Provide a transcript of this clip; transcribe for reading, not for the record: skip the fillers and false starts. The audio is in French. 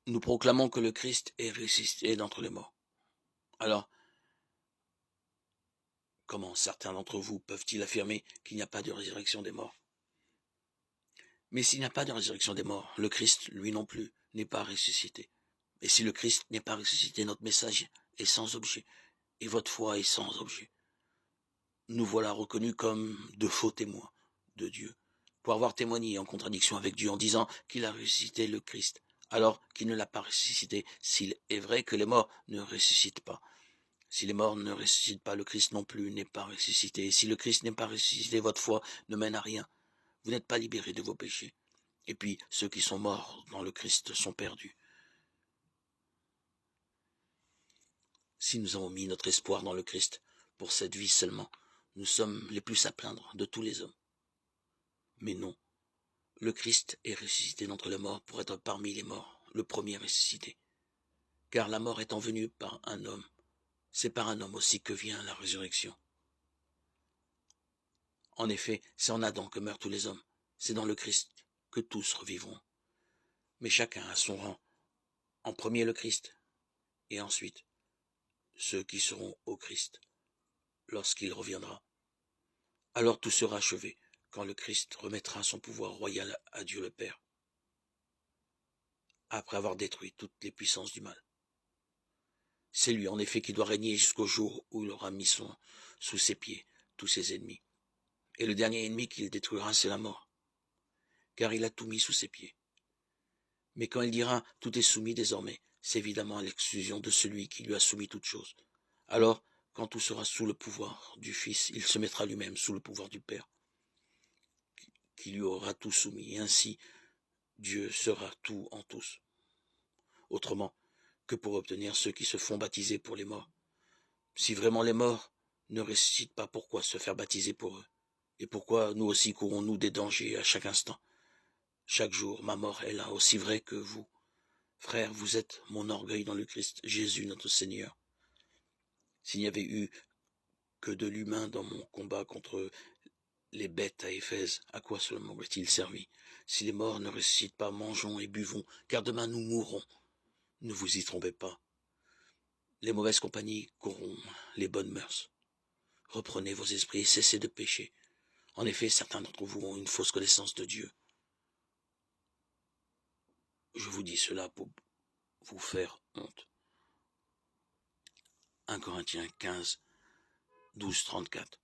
Nous proclamons que le Christ est ressuscité d'entre les morts. Alors, comment certains d'entre vous peuvent-ils affirmer qu'il n'y a pas de résurrection des morts? Mais s'il n'y a pas de résurrection des morts, le Christ, lui non plus, n'est pas ressuscité. Et si le Christ n'est pas ressuscité, notre message est sans objet, et votre foi est sans objet. Nous voilà reconnus comme de faux témoins de Dieu, pour avoir témoigné en contradiction avec Dieu en disant qu'il a ressuscité le Christ, alors qu'il ne l'a pas ressuscité, s'il est vrai que les morts ne ressuscitent pas. Si les morts ne ressuscitent pas, le Christ non plus n'est pas ressuscité. Et si le Christ n'est pas ressuscité, votre foi ne mène à rien. Vous n'êtes pas libérés de vos péchés. Et puis, ceux qui sont morts dans le Christ sont perdus. Si nous avons mis notre espoir dans le Christ pour cette vie seulement, nous sommes les plus à plaindre de tous les hommes. Mais non, le Christ est ressuscité d'entre les morts pour être parmi les morts, le premier ressuscité. Car la mort étant venue par un homme, c'est par un homme aussi que vient la résurrection. En effet, c'est en Adam que meurent tous les hommes, c'est dans le Christ que tous revivront. Mais chacun a son rang. En premier le Christ, et ensuite ceux qui seront au Christ lorsqu'il reviendra. Alors tout sera achevé, quand le Christ remettra son pouvoir royal à Dieu le Père, après avoir détruit toutes les puissances du mal. C'est lui en effet qui doit régner jusqu'au jour où il aura mis sous ses pieds tous ses ennemis. Et le dernier ennemi qu'il détruira, c'est la mort, car il a tout mis sous ses pieds. Mais quand il dira « tout est soumis désormais », c'est évidemment à l'exclusion de celui qui lui a soumis toutes choses. Alors, quand tout sera sous le pouvoir du Fils, il se mettra lui-même sous le pouvoir du Père, qui lui aura tout soumis, et ainsi Dieu sera tout en tous. Autrement que pour obtenir ceux qui se font baptiser pour les morts. Si vraiment les morts ne ressuscitent pas, pourquoi se faire baptiser pour eux? Et pourquoi nous aussi courons-nous des dangers à chaque instant? Chaque jour, ma mort est là, aussi vrai que vous. Frère, vous êtes mon orgueil dans le Christ, Jésus notre Seigneur. S'il n'y avait eu que de l'humain dans mon combat contre les bêtes à Éphèse, à quoi cela m'aurait-il servi? Si les morts ne ressuscitent pas, mangeons et buvons, car demain nous mourrons. Ne vous y trompez pas. Les mauvaises compagnies corrompent les bonnes mœurs. Reprenez vos esprits et cessez de pécher. En effet, certains d'entre vous ont une fausse connaissance de Dieu. Je vous dis cela pour vous faire honte. 1 Corinthiens 15, 12, 34.